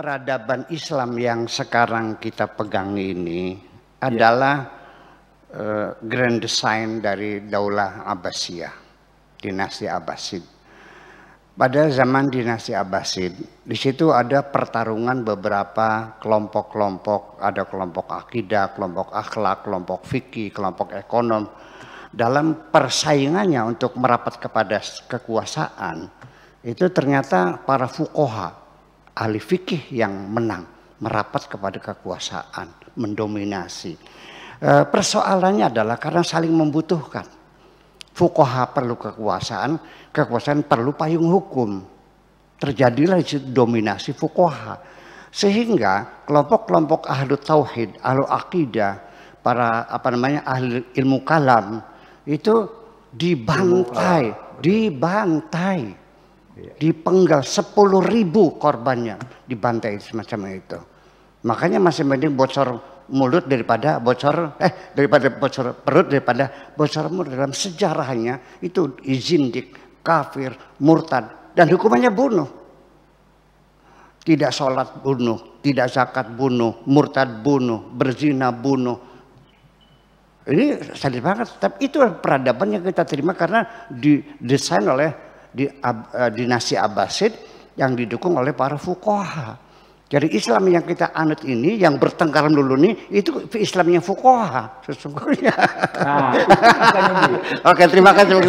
peradaban Islam yang sekarang kita pegang ini adalah grand design dari Daulah Abbasiyah, dinasti Abbasid. Pada zaman dinasti Abbasid, di situ ada pertarungan beberapa kelompok-kelompok, ada kelompok akidah, kelompok akhlak, kelompok fikih, kelompok ekonom. Dalam persaingannya untuk merapat kepada kekuasaan, itu ternyata para fuqaha, ahli fikih yang menang, merapat kepada kekuasaan, mendominasi. Persoalannya adalah karena saling membutuhkan. Fuqaha perlu kekuasaan, kekuasaan perlu payung hukum. Terjadilah dominasi fuqaha. Sehingga kelompok-kelompok ahlu tauhid, ahlu akidah, para ahli ilmu kalam itu dibantai, dipenggal 10.000 korbannya, dibantai semacam itu. Makanya masih mending bocor mulut daripada bocor perut daripada bocor mulut. Dalam sejarahnya itu zindik, kafir, murtad, dan hukumannya bunuh. Tidak sholat bunuh, tidak zakat bunuh, murtad bunuh, berzina bunuh. Ini sadis banget. Tapi itu peradaban yang kita terima karena didesain oleh dinasti Abbasid yang didukung oleh para fuqaha. Jadi Islam yang kita anut ini, yang bertengkar dulu nih, itu Islamnya fuqaha sesungguhnya. Nah, oke, terima kasih.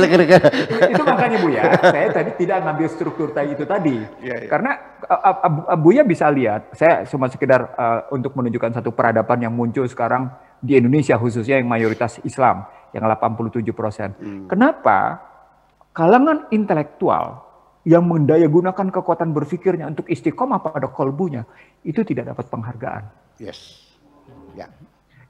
Itu makanya Buya, saya tadi tidak ngambil struktur tadi itu tadi. Karena Buya bisa lihat, saya cuma sekedar untuk menunjukkan satu peradaban yang muncul sekarang di Indonesia khususnya yang mayoritas Islam, yang 87%. Kenapa kalangan intelektual yang mendayagunakan kekuatan berpikirnya untuk istiqomah pada kolbunya itu tidak dapat penghargaan.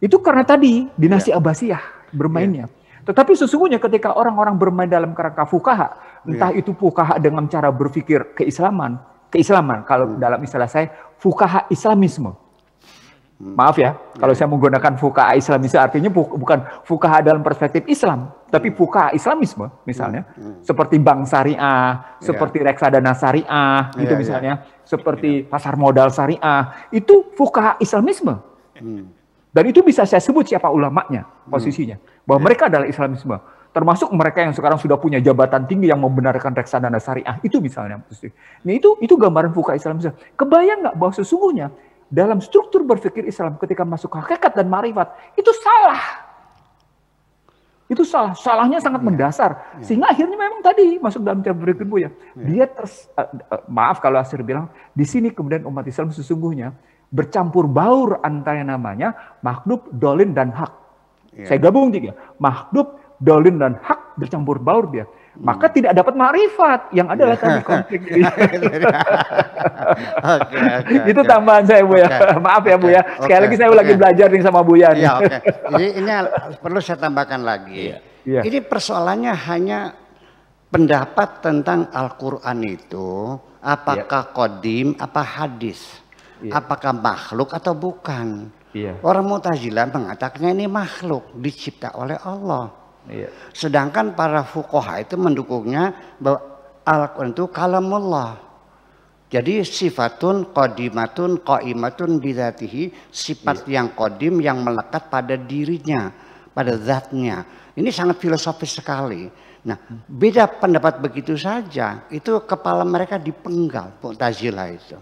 Itu karena tadi dinasti Abbasiyah bermainnya. Tetapi sesungguhnya ketika orang-orang bermain dalam kerangka fuqaha, entah itu fuqaha dengan cara berpikir keislaman kalau dalam istilah saya fuqaha Islamisme. Maaf ya, kalau saya menggunakan fuqaha Islamisme artinya bukan fuqaha dalam perspektif Islam, tapi fuqaha Islamisme misalnya, seperti bank syariah, seperti reksadana syariah, gitu misalnya, seperti pasar modal syariah, itu fuqaha Islamisme. Dan itu bisa saya sebut siapa ulamanya, posisinya, bahwa mereka adalah Islamisme. Termasuk mereka yang sekarang sudah punya jabatan tinggi yang membenarkan reksadana syariah, itu misalnya. Nah, itu gambaran fuqaha Islamisme. Kebayang nggak bahwa sesungguhnya dalam struktur berpikir Islam ketika masuk hakikat dan ma'rifat itu salah. Itu salah. Salahnya sangat mendasar. Sehingga akhirnya memang tadi masuk dalam cara berpikir Buya. Dia maaf kalau Asir bilang, di sini kemudian umat Islam sesungguhnya bercampur baur antara namanya makhluk, dolin, dan hak. Saya gabung tiga. Makhluk, dolin, dan hak bercampur baur dia. Maka tidak dapat ma'rifat, yang adalah tadi konflik. Itu tambahan saya Buya. Maaf ya Buya. Sekali lagi saya lagi belajar nih sama Buya. Ini perlu saya tambahkan lagi. Ini persoalannya hanya pendapat tentang Al-Quran itu apakah qadim, apa hadis, apakah makhluk atau bukan. Orang Mu'tazilah mengatakan ini makhluk dicipta oleh Allah. Sedangkan para fuqaha itu mendukungnya bahwa Al-Quran itu kalamullah. Jadi sifatun qadimatun qaimatun bidzatihi, sifat yang qadim yang melekat pada dirinya, pada zatnya. Ini sangat filosofis sekali. Nah, beda pendapat begitu saja, itu kepala mereka dipenggal, Mu'tazilah itu.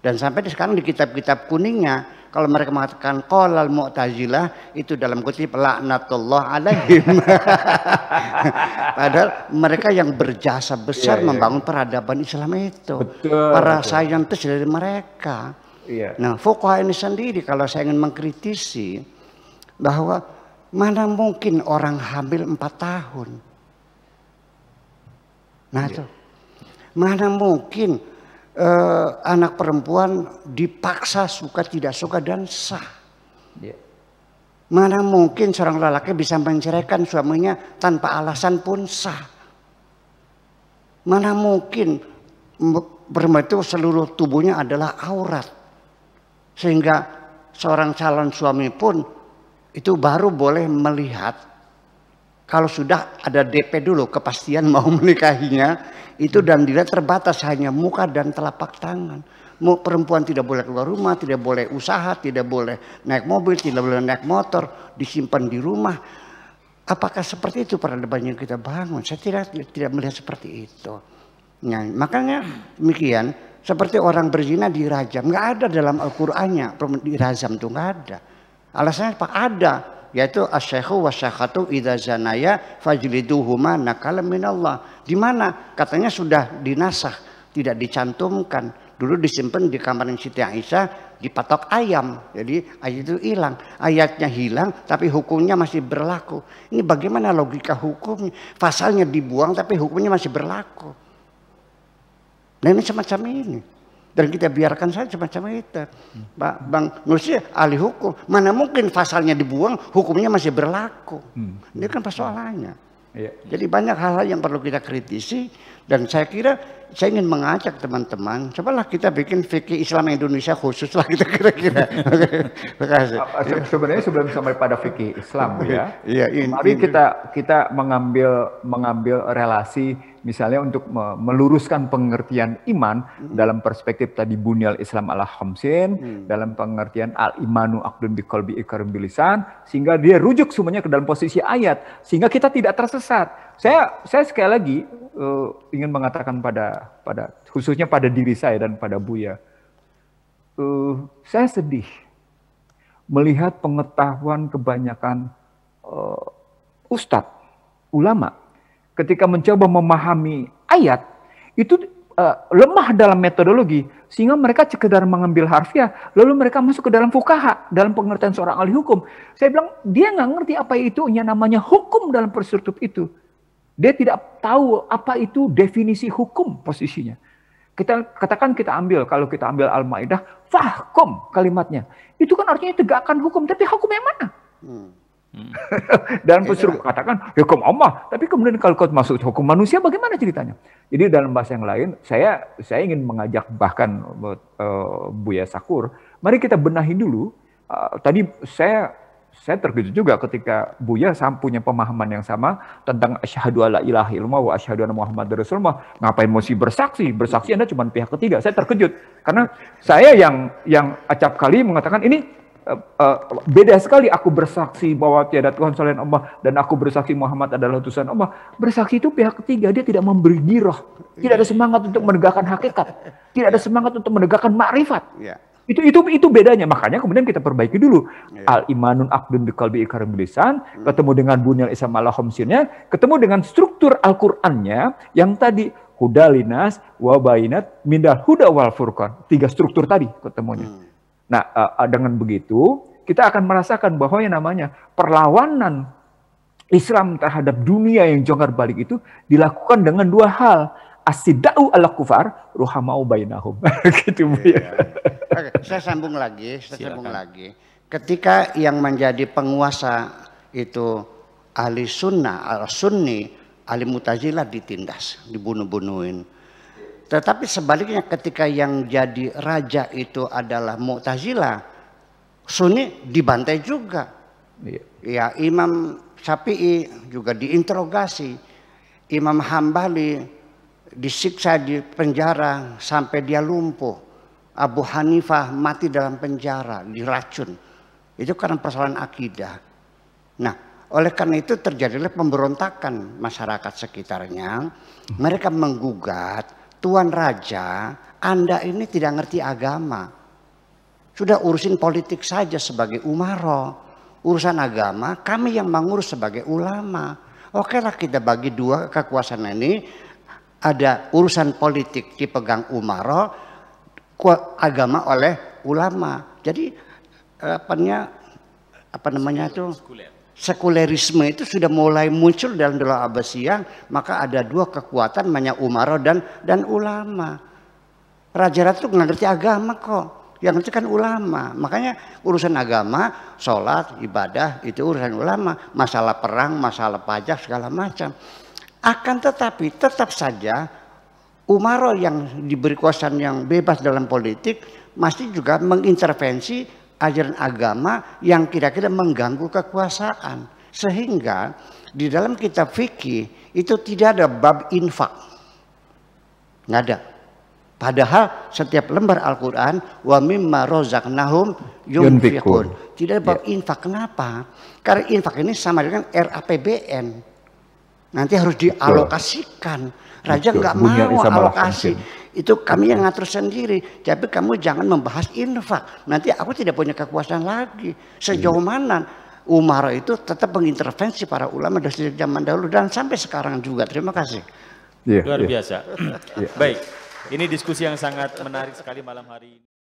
Dan sampai sekarang di kitab-kitab kuningnya, kalau mereka mengatakan qolal Mu'tazilah, itu dalam kutip laknatullah alaihim. Padahal mereka yang berjasa besar membangun peradaban Islam itu. Para saintis dari mereka. Nah, fuqaha ini sendiri kalau saya ingin mengkritisi bahwa mana mungkin orang hamil 4 tahun. Nah itu. Mana mungkin anak perempuan dipaksa suka tidak suka dan sah. Mana mungkin seorang lelaki bisa menceraikan suaminya tanpa alasan pun sah. Mana mungkin perempuan itu seluruh tubuhnya adalah aurat. Sehingga seorang calon suami pun itu baru boleh melihat kalau sudah ada DP dulu kepastian mau menikahinya. Itu dan dilihat terbatas hanya muka dan telapak tangan. Perempuan tidak boleh keluar rumah, tidak boleh usaha, tidak boleh naik mobil, tidak boleh naik motor, disimpan di rumah. Apakah seperti itu peradaban yang kita bangun? Saya tidak melihat seperti itu. Nah, makanya demikian, seperti orang berzina dirajam, nggak ada dalam Al-Qur'annya dirajam, itu nggak ada. Alasannya apa? Ada, yaitu asy-syaikhu wasy-syaikhatu idza zanaya fajliduhuma nakalam minallah. Di mana katanya sudah dinasah, tidak dicantumkan. Dulu disimpan di kamarnya Siti Aisyah, dipatok ayam. Jadi ayat itu hilang. Ayatnya hilang tapi hukumnya masih berlaku. Ini bagaimana logika hukumnya? Pasalnya dibuang tapi hukumnya masih berlaku. Nah ini semacam ini. Dan kita biarkan saja semacam itu. Bang Nursi ahli hukum. Mana mungkin pasalnya dibuang, hukumnya masih berlaku. Ini kan persoalannya. Jadi banyak hal-hal yang perlu kita kritisi. Dan saya kira saya ingin mengajak teman-teman, cobalah kita bikin fikih Islam Indonesia khusus lah kita kira-kira. Terima kasih. Sebenarnya sebelum sampai pada fikih Islam ya, mari kita mengambil relasi misalnya untuk meluruskan pengertian iman dalam perspektif tadi bunyal Islam ala khamsin, dalam pengertian al imanu aqdun biqalbi iqrarun bilisan, sehingga dia rujuk semuanya ke dalam posisi ayat sehingga kita tidak tersesat. Saya sekali lagi ingin mengatakan pada khususnya pada diri saya dan pada Buya, saya sedih melihat pengetahuan kebanyakan ustadz, ulama ketika mencoba memahami ayat itu lemah dalam metodologi sehingga mereka sekedar mengambil harfiah lalu mereka masuk ke dalam fuqaha dalam pengertian seorang ahli hukum. Saya bilang dia nggak ngerti apa itu yang namanya hukum dalam perspektif itu. Dia tidak tahu apa itu definisi hukum posisinya. Kita katakan kalau kita ambil Al-Maidah, fahkum kalimatnya. Itu kan artinya tegakkan hukum, tapi hukum yang mana? Dan pesuruh katakan hukum Allah, tapi kemudian kalau kau masuk hukum manusia bagaimana ceritanya? Jadi dalam bahasa yang lain, saya ingin mengajak bahkan Buya Sakur, mari kita benahi dulu. Tadi saya terkejut juga ketika Buya punya pemahaman yang sama tentang asyhadu alla ilaha illallah wa asyhadu anna muhammadar rasulullah. Ngapain mesti bersaksi? Bersaksi Anda cuma pihak ketiga. Saya terkejut karena saya yang acap kali mengatakan ini beda sekali. Aku bersaksi bahwa tiada Tuhan selain Allah dan aku bersaksi Muhammad adalah utusan Allah. Bersaksi itu pihak ketiga, dia tidak memberi girah, tidak ada semangat untuk menegakkan hakikat, tidak ada semangat untuk menegakkan makrifat. Itu bedanya. Makanya kemudian kita perbaiki dulu. Al imanun aqdun biqalbi iqrarun bilisan, ketemu dengan bunyal Islam ala khamsinnya, ketemu dengan struktur Al-Qur'annya yang tadi hudalinas wa bainat mindal huda wal furqan. 3 struktur tadi ketemunya. Nah, dengan begitu kita akan merasakan bahwa yang namanya perlawanan Islam terhadap dunia yang jongkar balik itu dilakukan dengan 2 hal. Asidau ala kufar, ruhamau bainahum. Gitu Bu ya. Oke, saya sambung lagi. Ketika yang menjadi penguasa itu ahli sunnah, al-sunni, ahli mutazilah ditindas, dibunuh-bunuhin. Tetapi sebaliknya ketika yang jadi raja itu adalah mu'tazilah, sunni dibantai juga. Ya, Imam Syafi'i juga diinterogasi, Imam Hambali disiksa di penjara sampai dia lumpuh. Abu Hanifah mati dalam penjara, diracun. Itu karena persoalan akidah. Nah, oleh karena itu terjadilah pemberontakan masyarakat sekitarnya. Mereka menggugat, Tuan Raja, Anda ini tidak ngerti agama. Sudah urusin politik saja sebagai umaro. Urusan agama, kami yang mengurus sebagai ulama. Oke lah kita bagi 2 kekuasaan ini. Ada urusan politik dipegang umaro, agama oleh ulama. Jadi sekulerisme itu sudah mulai muncul dalam Daulah Abbasiyah. Maka ada 2 kekuatan, namanya umaro dan ulama. Raja-raja itu nggak ngerti agama kok, yang ngerti kan ulama. Makanya urusan agama, sholat, ibadah itu urusan ulama. Masalah perang, masalah pajak segala macam. Akan tetapi tetap saja umaro yang diberi kuasaan yang bebas dalam politik masih juga mengintervensi ajaran agama yang kira-kira mengganggu kekuasaan. Sehingga di dalam kitab fikih itu tidak ada bab infak. Nggak ada. Padahal setiap lembar Al-Quran wa mimma rozaqnahum yunfiqun. Tidak bab infak. Kenapa? Karena infak ini sama dengan RAPBN. Nanti harus dialokasikan. Raja nggak mau alokasi. Itu kami yang ngatur sendiri. Tapi kamu jangan membahas infak. Nanti aku tidak punya kekuasaan lagi. Sejauh mana Umar itu tetap mengintervensi para ulama dari sejak zaman dahulu dan sampai sekarang juga. Terima kasih. Luar biasa. Baik. Ini diskusi yang sangat menarik sekali malam hari ini.